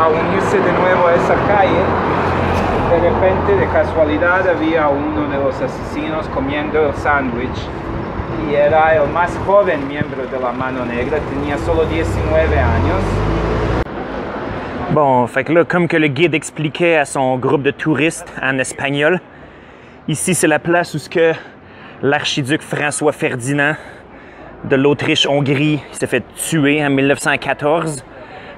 a unirse de nuevo a esa calle. De repente, de casualidad, había uno de los asesinos comiendo el sándwich y era el más joven miembro de la Mano Negra, tenía solo 19 años. Bon, fait que là, comme que le guide expliquait à son groupe de touristes en espagnol, ici c'est la place où l'archiduc François Ferdinand de l'Autriche-Hongrie s'est fait tuer en 1914.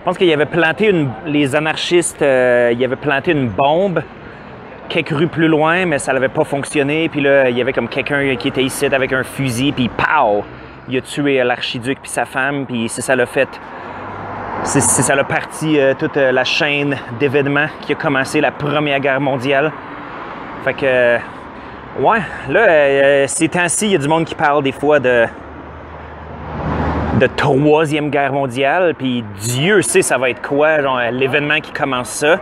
Je pense qu'il avait planté les anarchistes, il avait planté une bombe quelques rues plus loin, mais ça n'avait pas fonctionné. Puis là, il y avait comme quelqu'un qui était ici avec un fusil, puis pow! Il a tué l'archiduc puis sa femme, puis c'est ça l'a fait. C'est ça l'a parti toute la chaîne d'événements qui a commencé la Première Guerre mondiale. Fait que, ouais, là, ces temps-ci, il y a du monde qui parle des fois de Troisième Guerre mondiale, puis Dieu sait ça va être quoi, genre l'événement qui commence ça.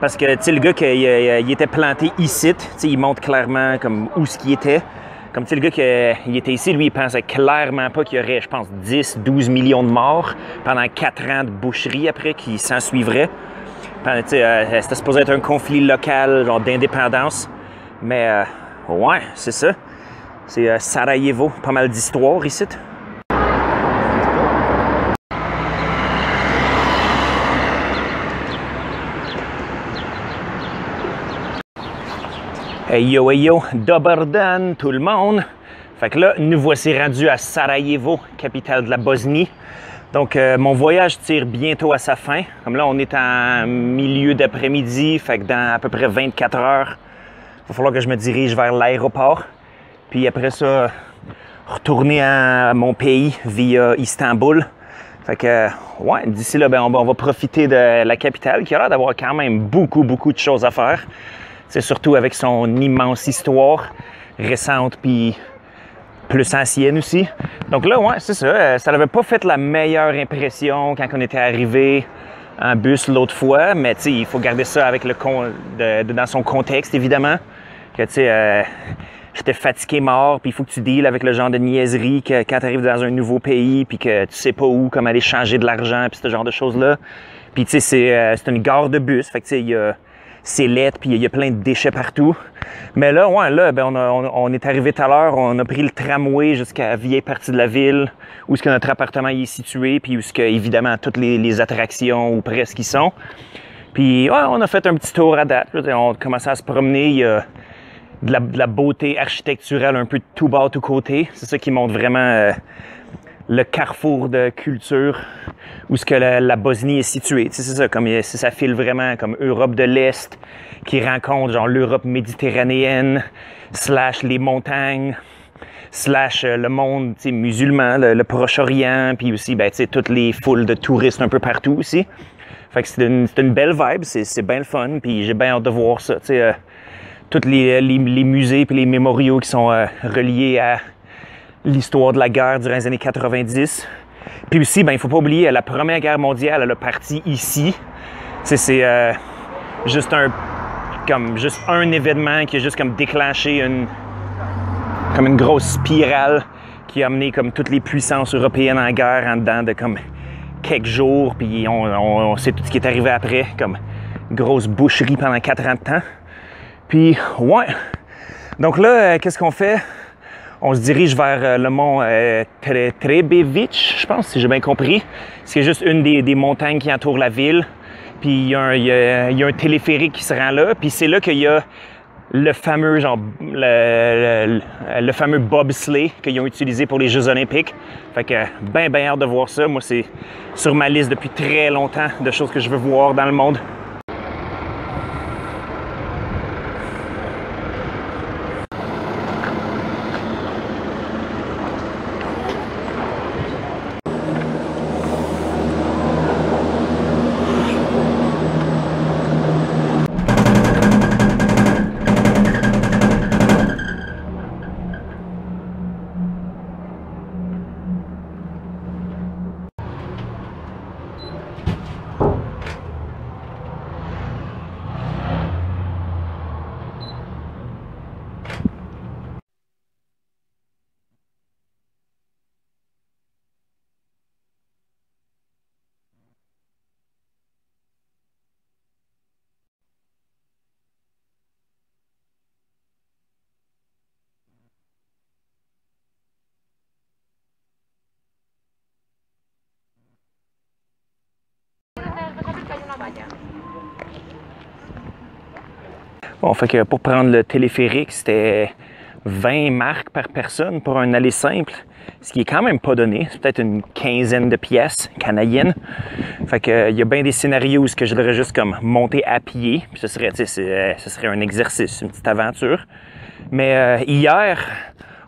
Parce que, tu sais, le gars, il était planté ici, tu sais, il montre clairement comme où ce qu'il était. Comme, tu sais, le gars qui était ici, lui, il pensait clairement pas qu'il y aurait, je pense, 10, 12 millions de morts pendant 4 ans de boucherie après qui s'en suivraient. Tu sais, c'était supposé être un conflit local, genre d'indépendance. Mais, ouais, c'est ça. C'est Sarajevo, pas mal d'histoires ici. Hey yo, dobar dan tout le monde! Fait que là, nous voici rendus à Sarajevo, capitale de la Bosnie. Donc, mon voyage tire bientôt à sa fin. Comme là, on est en milieu d'après-midi, fait que dans à peu près 24 heures, il va falloir que je me dirige vers l'aéroport. Puis après ça, retourner à mon pays via Istanbul. Fait que, ouais, d'ici là, ben, on va profiter de la capitale qui a l'air d'avoir quand même beaucoup de choses à faire. C'est surtout avec son immense histoire récente puis plus ancienne aussi. Donc là, ouais, c'est ça. Ça n'avait pas fait la meilleure impression quand on était arrivé en bus l'autre fois, mais tu sais, il faut garder ça avec dans son contexte, évidemment. Que tu sais, j'étais fatigué mort, puis il faut que tu deals avec le genre de niaiserie que quand tu arrives dans un nouveau pays, puis que tu sais pas où, comment aller changer de l'argent, puis ce genre de choses-là. Puis tu sais, c'est une gare de bus, fait que tu sais, il y a c'est laid, puis il y a plein de déchets partout. Mais là, ouais, là, ben, on est arrivé tout à l'heure, on a pris le tramway jusqu'à la vieille partie de la ville, où est-ce que notre appartement y est situé, puis où est-ce que, évidemment, toutes les attractions, ou presque, y sont. Puis, ouais, on a fait un petit tour à date. On a commencé à se promener, il y a de la beauté architecturale un peu de tout bas, tout côté. C'est ça qui montre vraiment le carrefour de culture où ce que la Bosnie est située. Tu sais, c'est ça, comme ça file vraiment comme Europe de l'Est qui rencontre genre l'Europe méditerranéenne / les montagnes / le monde musulman, le Proche-Orient, puis aussi ben, tu sais, toutes les foules de touristes un peu partout aussi. Fait que c'est une belle vibe, c'est bien le fun, puis j'ai bien hâte de voir ça. Tu sais, tous les musées puis les mémoriaux qui sont reliés à l'histoire de la guerre durant les années 90. Puis aussi, ben, il ne faut pas oublier, la Première Guerre mondiale, elle a parti ici. C'est juste un événement qui a juste comme déclenché une grosse spirale qui a amené comme toutes les puissances européennes en guerre en dedans de comme quelques jours. Puis on sait tout ce qui est arrivé après, comme grosse boucherie pendant 4 ans de temps. Puis, ouais. Donc là, qu'est-ce qu'on fait? On se dirige vers le mont Trebević, je pense, si j'ai bien compris. C'est juste une des montagnes qui entoure la ville. Puis il y a un téléphérique qui se rend là. Puis c'est là qu'il y a le fameux le fameux bobsleigh qu'ils ont utilisé pour les Jeux olympiques. Fait que bien hâte de voir ça. Moi, c'est sur ma liste depuis très longtemps de choses que je veux voir dans le monde. Bon, fait que pour prendre le téléphérique, c'était 20 marques par personne pour un aller simple, ce qui est quand même pas donné. C'est peut-être une quinzaine de pièces canadiennes. Fait que il y a bien des scénarios où je devrais juste comme monter à pied, puis ce serait un exercice, une petite aventure. Mais hier,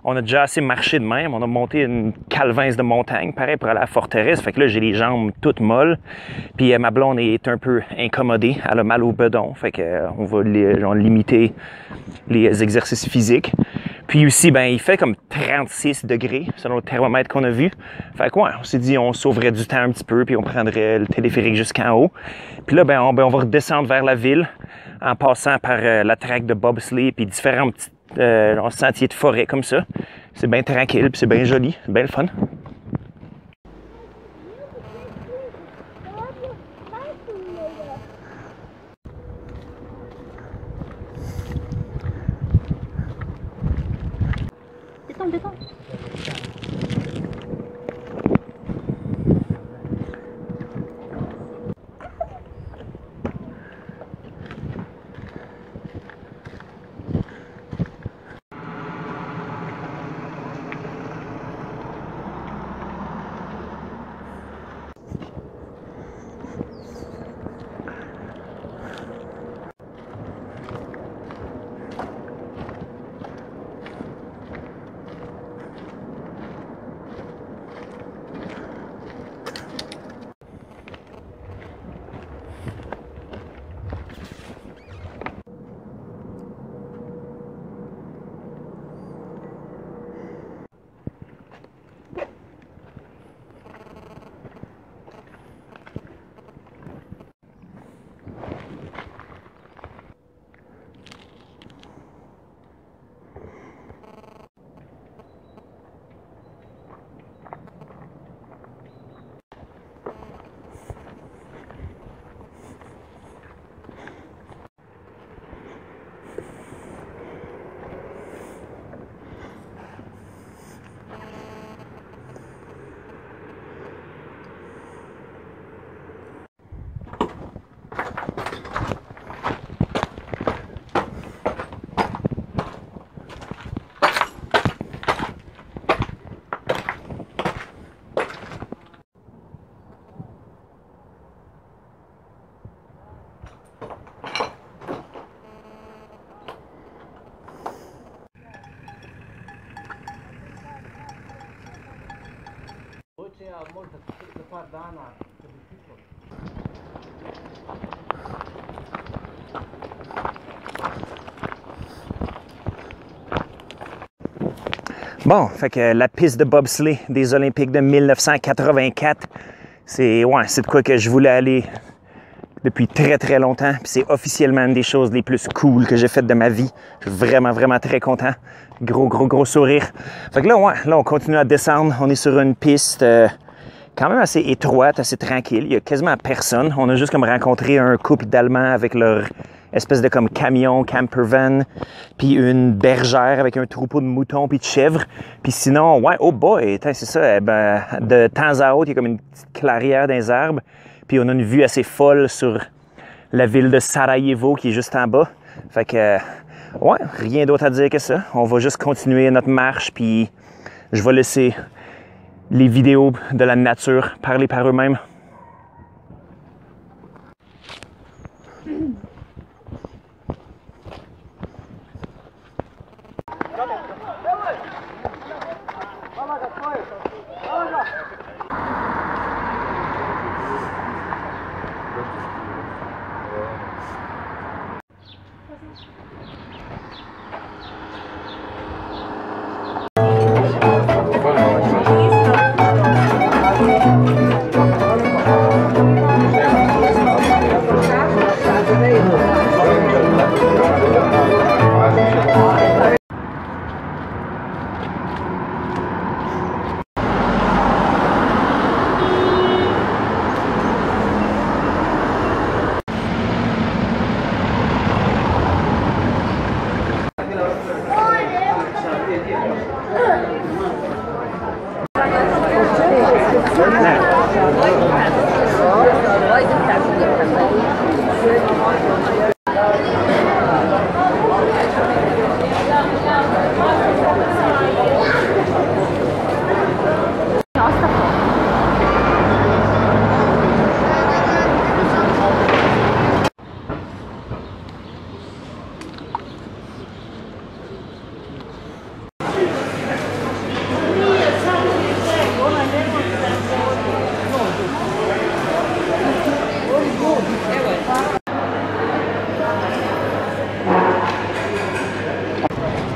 on a déjà assez marché de même. On a monté une calvaise de montagne, pareil pour aller à la forteresse. Fait que là, j'ai les jambes toutes molles. Puis ma blonde est un peu incommodée. Elle a mal au bedon. Fait que on va limiter les exercices physiques. Puis aussi, ben il fait comme 36 degrés selon le thermomètre qu'on a vu. Fait que ouais, on s'est dit on sauverait du temps un petit peu puis on prendrait le téléphérique jusqu'en haut. Puis là, ben on va redescendre vers la ville en passant par la traque de bobsleigh puis différents petits sentiers de forêt comme ça. C'est bien tranquille puis c'est bien joli, c'est bien le fun. Descends. Bon, fait que la piste de bobsleigh des Olympiques de 1984, c'est de quoi que je voulais aller depuis très très longtemps. Puis c'est officiellement une des choses les plus cool que j'ai faites de ma vie. Je suis vraiment très content. Gros sourire. Fait que là, on continue à descendre. On est sur une piste quand même assez étroite, assez tranquille. Il y a quasiment personne. On a juste comme rencontré un couple d'Allemands avec leur espèce de comme camion, camper van, puis une bergère avec un troupeau de moutons puis de chèvres. Puis sinon, oh boy, c'est ça, de temps à autre, il y a comme une petite clairière dans les arbres. Puis on a une vue assez folle sur la ville de Sarajevo qui est juste en bas. Fait que, rien d'autre à dire que ça. On va juste continuer notre marche, puis je vais laisser les vidéos de la nature parler par eux-mêmes.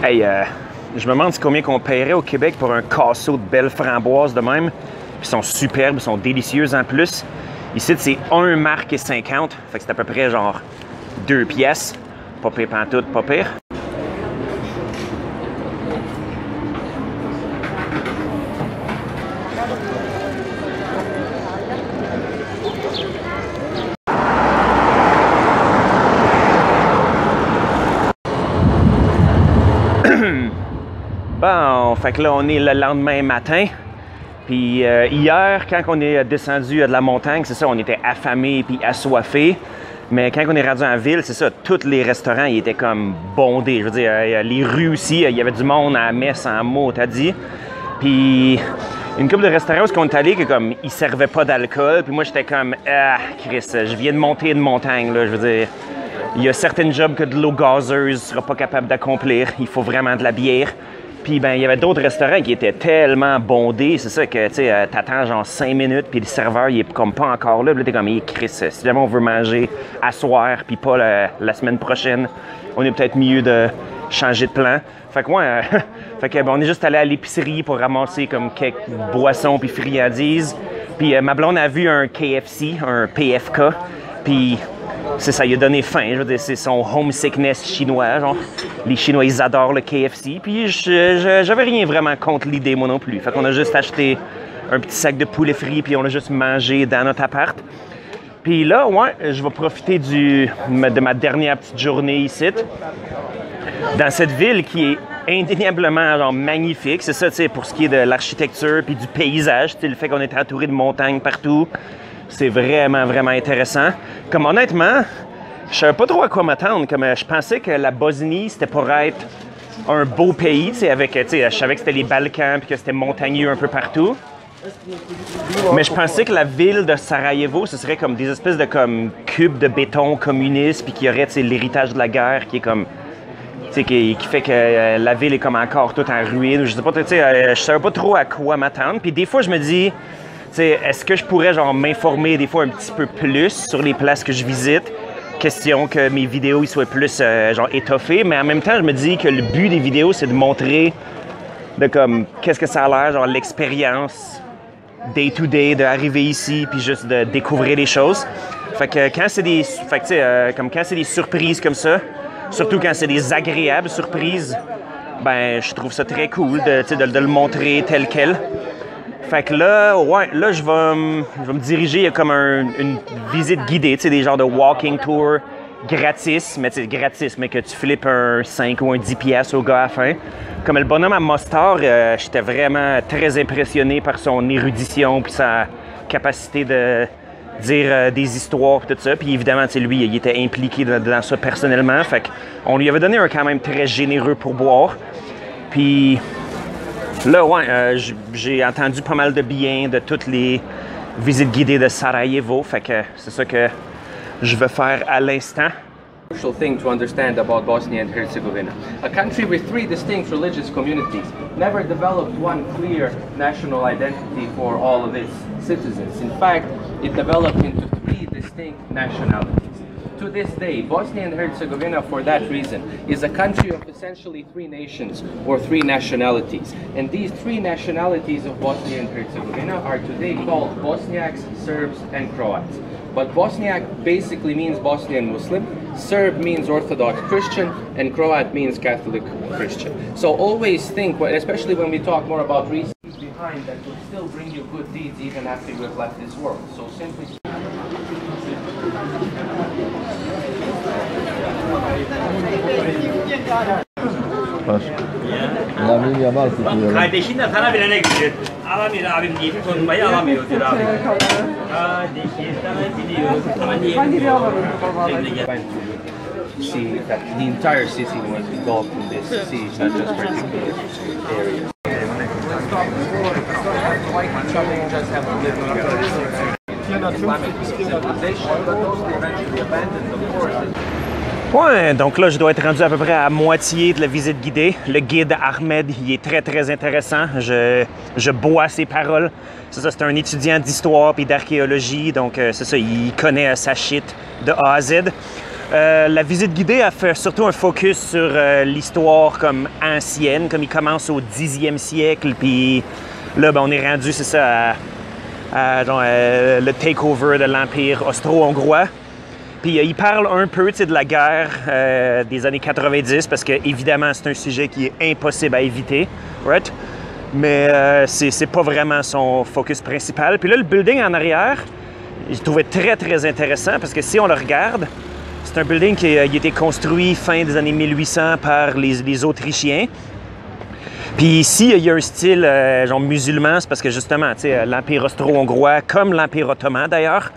Hey, je me demande combien qu'on paierait au Québec pour un casseau de belles framboises de même. Ils sont superbes, ils sont délicieuses en plus. Ici, c'est 1 marque et 50. Fait que c'est à peu près genre 2 pièces. Pas pire pantoute, pas pire. Bon, fait que là, on est le lendemain matin. Puis hier, quand on est descendu de la montagne, c'est ça, on était affamés puis assoiffés. Mais quand on est rendu en ville, c'est ça, tous les restaurants, ils étaient comme bondés. Je veux dire, les rues aussi, il y avait du monde à la messe en mots, t'as dit. Puis une couple de restaurants où on est allé, que comme, ils servaient pas d'alcool. Puis moi, j'étais comme, ah, Chris, je viens de monter une montagne, là, je veux dire. Il y a certains jobs que de l'eau gazeuse ne sera pas capable d'accomplir. Il faut vraiment de la bière. Puis, ben, il y avait d'autres restaurants qui étaient tellement bondés. C'est ça que, tu sais, t'attends genre 5 minutes, puis le serveur, il est comme pas encore là. Puis là, t'es comme, Chris, si jamais on veut manger à soir, puis pas la semaine prochaine, on est peut-être mieux de changer de plan. Fait que, ouais, fait que, ben, on est juste allé à l'épicerie pour ramasser comme quelques boissons puis friandises. Puis, ma blonde a vu un KFC, un PFK, puis c'est ça, il a donné faim. Je veux dire, c'est son homesickness chinois. Genre, les Chinois, ils adorent le KFC. Puis j'avais rien vraiment contre l'idée, moi non plus. Fait qu'on a juste acheté un petit sac de poulet frit, puis on l'a juste mangé dans notre appart. Puis là, ouais, je vais profiter de ma dernière petite journée ici, dans cette ville qui est indéniablement genre, magnifique. C'est ça, tu sais, pour ce qui est de l'architecture puis du paysage. Tu sais, le fait qu'on est entouré de montagnes partout. C'est vraiment, vraiment intéressant. Comme honnêtement, je savais pas trop à quoi m'attendre. Comme je pensais que la Bosnie, c'était pour être un beau pays, tu sais, avec, tu sais, je savais que c'était les Balkans puis que c'était montagneux un peu partout. Mais je pensais que la ville de Sarajevo, ce serait comme des espèces de comme cubes de béton communistes puis qu'il y aurait, tu sais, l'héritage de la guerre qui est comme, tu sais, qui fait que la ville est comme encore toute en ruine. Je sais pas, tu sais, je savais pas trop à quoi m'attendre. Puis des fois, je me dis, est-ce que je pourrais genre m'informer des fois un petit peu plus sur les places que je visite? Question que mes vidéos ils soient plus genre étoffées, mais en même temps, je me dis que le but des vidéos, c'est de montrer de comme qu'est-ce que ça a l'air, genre l'expérience day to day, d'arriver ici puis juste de découvrir les choses. Fait que quand c'est des, comme quand c'est des surprises comme ça, surtout quand c'est des agréables surprises, ben je trouve ça très cool de le montrer tel quel. Fait que là, ouais, là, je vais me diriger, il y a comme une visite guidée, tu sais, des genres de walking tour gratis, mais tu sais, gratis, mais que tu flippes un 5 ou un 10 piastres au gars à la fin. Comme le bonhomme à Mostar, j'étais vraiment très impressionné par son érudition puis sa capacité de dire des histoires et tout ça. Puis évidemment, tu sais, lui, il était impliqué dans ça personnellement. Fait qu'on lui avait donné un quand même très généreux pourboire. Puis là, ouais, j'ai entendu pas mal de bien de toutes les visites guidées de Sarajevo. Fait que c'est ça que je vais faire à l'instant. Crucial thing to understand about Bosnia and Herzegovina. A country with 3 distinct religious communities never developed one clear national identity for all of its citizens. In fact, it developed into 3 distinct nationalities. To this day, Bosnia and Herzegovina, for that reason, is a country of essentially 3 nations or 3 nationalities. And these 3 nationalities of Bosnia and Herzegovina are today called Bosniaks, Serbs, and Croats. But Bosniak basically means Bosnian Muslim, Serb means Orthodox Christian, and Croat means Catholic Christian. So always think, especially when we talk more about reasons behind, that will still bring you good deeds even after you have left this world. So simply... Kardeşin de sana bilene gidiyor. Alamıyor abim diye bir konuşmayı alamıyor diyor abi. Kardeşin sana biliyor. Ama niye? See that the entire city was engulfed in this sea, not just particular areas. Ouais, donc là, je dois être rendu à peu près à moitié de la visite guidée. Le guide Ahmed, il est très, très intéressant. Je bois ses paroles. C'est ça, c'est un étudiant d'histoire et d'archéologie, donc c'est ça, il connaît sa shit de A à Z. La visite guidée a fait surtout un focus sur l'histoire comme ancienne, comme il commence au 10e siècle, puis là, ben, on est rendu, c'est ça, le takeover de l'Empire austro-hongrois. Puis il parle un peu de la guerre des années 90, parce que évidemment c'est un sujet qui est impossible à éviter, right? Mais c'est pas vraiment son focus principal. Puis là, le building en arrière, je trouvais très, très intéressant, parce que si on le regarde, c'est un building qui a été construit fin des années 1800 par les Autrichiens. Puis ici, il y a un style genre musulman, c'est parce que justement, l'Empire austro-hongrois, comme l'Empire ottoman d'ailleurs,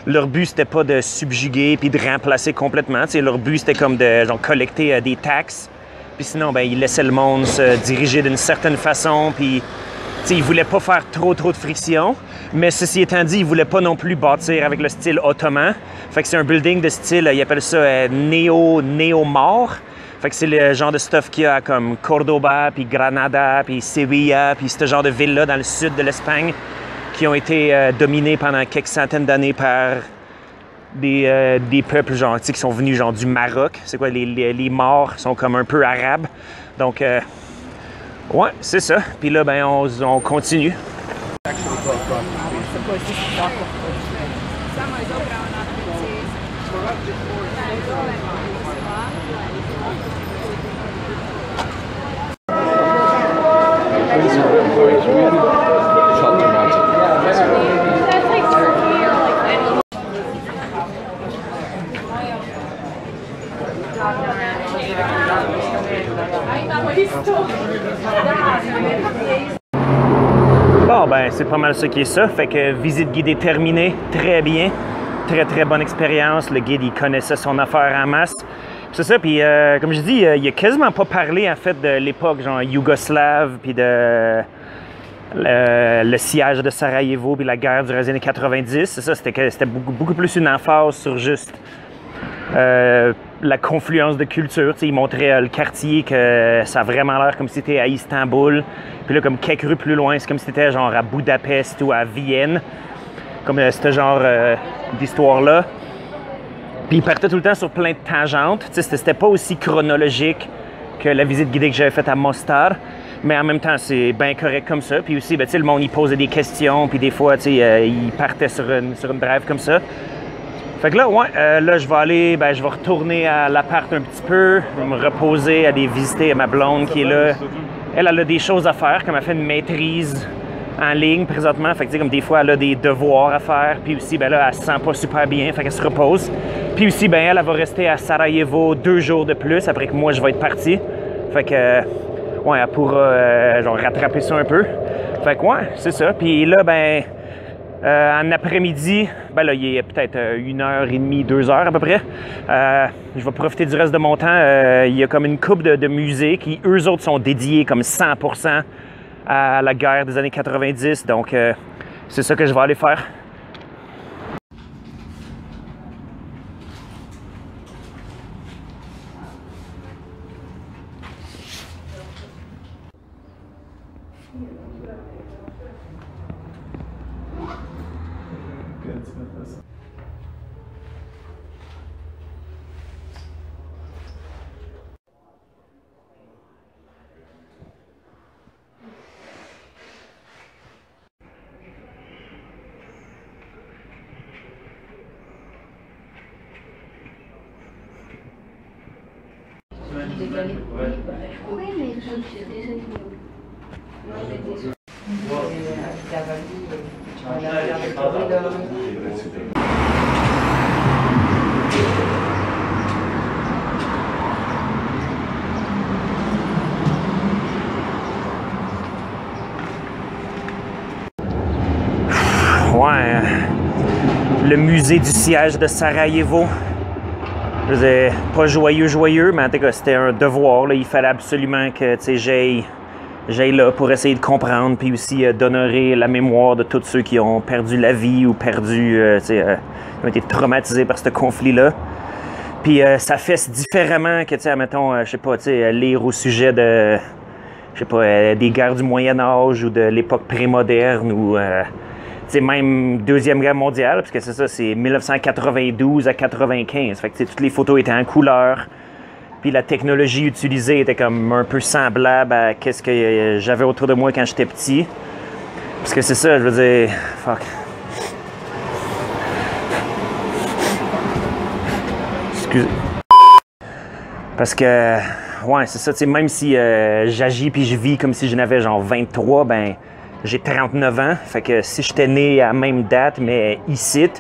leur but, c'était pas de subjuguer puis de remplacer complètement. Leur but, c'était comme de genre, collecter des taxes. Puis sinon, ben, ils laissaient le monde se diriger d'une certaine façon. Puis ils voulaient pas faire trop de friction. Mais ceci étant dit, ils voulaient pas non plus bâtir avec le style ottoman. Fait que c'est un building de style, ils appellent ça néo-mort. Fait que c'est le genre de stuff qu'il y a comme Cordoba, puis Granada, puis Sevilla, puis ce genre de villes-là dans le sud de l'Espagne qui ont été dominés pendant quelques centaines d'années par des peuples genre, qui sont venus genre, du Maroc. C'est quoi, les Maures sont comme un peu arabes. Donc, ouais, c'est ça. Puis là, ben, on continue. Bon, ben, c'est pas mal ça qui est ça. Fait que visite guidée terminée, très bien. Très, très bonne expérience. Le guide, il connaissait son affaire en masse. C'est ça, puis comme je dis, il a quasiment pas parlé, en fait, de l'époque, genre, yougoslave, puis de le siège de Sarajevo, puis la guerre durant les années 90. C'est ça, c'était beaucoup plus une emphase sur juste la confluence de culture. Il montrait le quartier, que ça a vraiment l'air comme si c'était à Istanbul. Puis là, comme quelques rues plus loin, c'est comme si c'était genre à Budapest ou à Vienne. Comme ce genre d'histoire-là. Puis il partait tout le temps sur plein de tangentes. C'était pas aussi chronologique que la visite guidée que j'avais faite à Mostar. Mais en même temps, c'est bien correct comme ça. Puis aussi, ben, le monde, il posait des questions. Puis des fois, il partait sur une drive comme ça. Fait que là, ouais, là, je vais aller, ben, je vais retourner à l'appart un petit peu. Je vais me reposer, aller visiter ma blonde qui est là. Elle a des choses à faire, comme elle fait une maîtrise en ligne présentement. Fait que, comme des fois, elle a des devoirs à faire. Puis aussi, ben là, elle se sent pas super bien. Fait qu'elle se repose. Puis aussi, ben elle va rester à Sarajevo 2 jours de plus après que moi, je vais être parti. Fait que, ouais, elle pourra, genre, rattraper ça un peu. Fait que, ouais, c'est ça. Puis là, ben, en après-midi, ben là, il est peut-être 1h30, 2h à peu près. Je vais profiter du reste de mon temps. Il y a comme une couple de musées qui, eux autres, sont dédiés comme 100% à la guerre des années 90. Donc, c'est ça que je vais aller faire. Ouais, le musée du siège de Sarajevo. Je disais, pas joyeux, mais en tout cas, c'était un devoir. Là. Il fallait absolument que j'aille là pour essayer de comprendre, puis aussi d'honorer la mémoire de tous ceux qui ont perdu la vie ou qui ont été traumatisés par ce conflit-là. Puis ça fait différemment que, mettons, je sais pas, lire au sujet de, je sais pas, des guerres du Moyen Âge ou de l'époque prémoderne ou même Deuxième Guerre mondiale, parce que c'est ça, c'est 1992 à 95. Fait que toutes les photos étaient en couleur. Puis la technologie utilisée était comme un peu semblable à ce que j'avais autour de moi quand j'étais petit. Parce que c'est ça, je veux dire, fuck. Excusez. Parce que, ouais, c'est ça, tu sais, même si j'agis puis je vis comme si je n'avais genre 23, ben, j'ai 39 ans. Fait que si j'étais né à la même date, mais ici,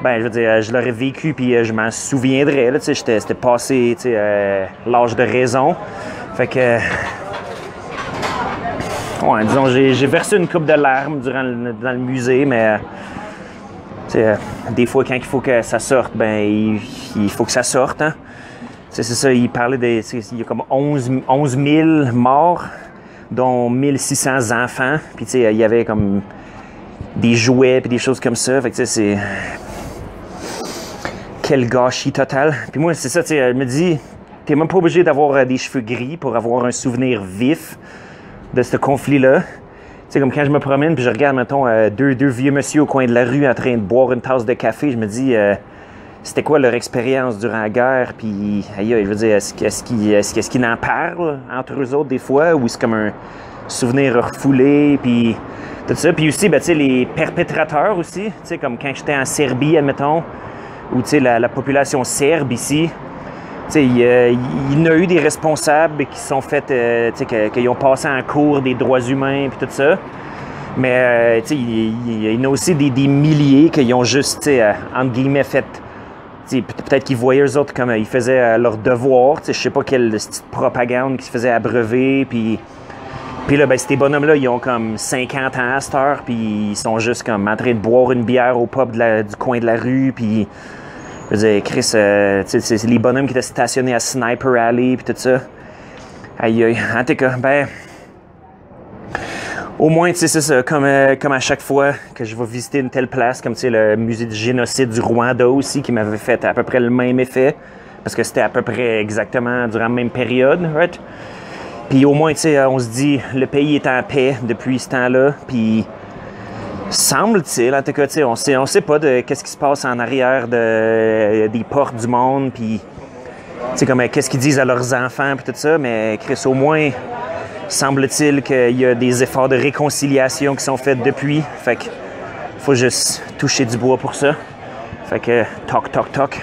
ben, je veux dire, je l'aurais vécu puis je m'en souviendrais, là, tu sais, c'était passé, tu sais, l'âge de raison. Fait que, ouais, disons, j'ai versé une coupe de larmes dans le musée, mais, tu sais, des fois, quand il faut que ça sorte, ben, il faut que ça sorte, hein. C'est ça, il parlait il y a comme 11 000 morts, dont 1600 enfants. Puis, tu sais, il y avait comme des jouets puis des choses comme ça. Fait que, tu sais, c'est... Quel gâchis total. Puis moi, c'est ça, tu sais, elle me dit, t'es même pas obligé d'avoir des cheveux gris pour avoir un souvenir vif de ce conflit-là. Tu sais, comme quand je me promène puis je regarde, mettons, deux vieux monsieur au coin de la rue en train de boire une tasse de café, je me dis... c'était quoi leur expérience durant la guerre, puis aïe, je veux dire, est-ce qu'ils en parlent entre eux autres des fois, ou c'est comme un souvenir refoulé, puis tout ça. Puis aussi, ben, tu sais, les perpétrateurs aussi, tu sais, comme quand j'étais en Serbie, admettons, ou tu sais, la population serbe ici, tu sais, il y en a eu des responsables qui sont fait, tu sais, qui ont passé en cours des droits humains, puis tout ça. Mais, tu sais, il y en a aussi des milliers qui ont juste, tu sais, entre guillemets, fait... Peut-être qu'ils voyaient eux autres comme ils faisaient leur devoir. Je sais pas quelle petite propagande qui se faisait abreuver. Puis là, ben, ces bonhommes-là, ils ont comme 50 ans à cette heure. Puis ils sont juste comme en train de boire une bière au pub du coin de la rue. Puis, je veux dire, Chris, c'est les bonhommes qui étaient stationnés à Sniper Alley. Puis tout ça. Aïe, aïe. En tout cas, ben... Au moins, tu sais, c'est ça, comme à chaque fois que je vais visiter une telle place, comme tu sais, le musée du génocide du Rwanda aussi, qui m'avait fait à peu près le même effet, parce que c'était à peu près exactement durant la même période, right? Puis au moins, tu sais, on se dit, le pays est en paix depuis ce temps-là, puis semble-t-il, en tout cas, tu sais, on sait pas de qu'est-ce qui se passe en arrière des portes du monde, puis, tu sais, comme qu'est-ce qu'ils disent à leurs enfants, puis tout ça, mais Chris, au moins... Semble-t-il qu'il y a des efforts de réconciliation qui sont faits depuis. Fait que faut juste toucher du bois pour ça. Fait que toc, toc, toc.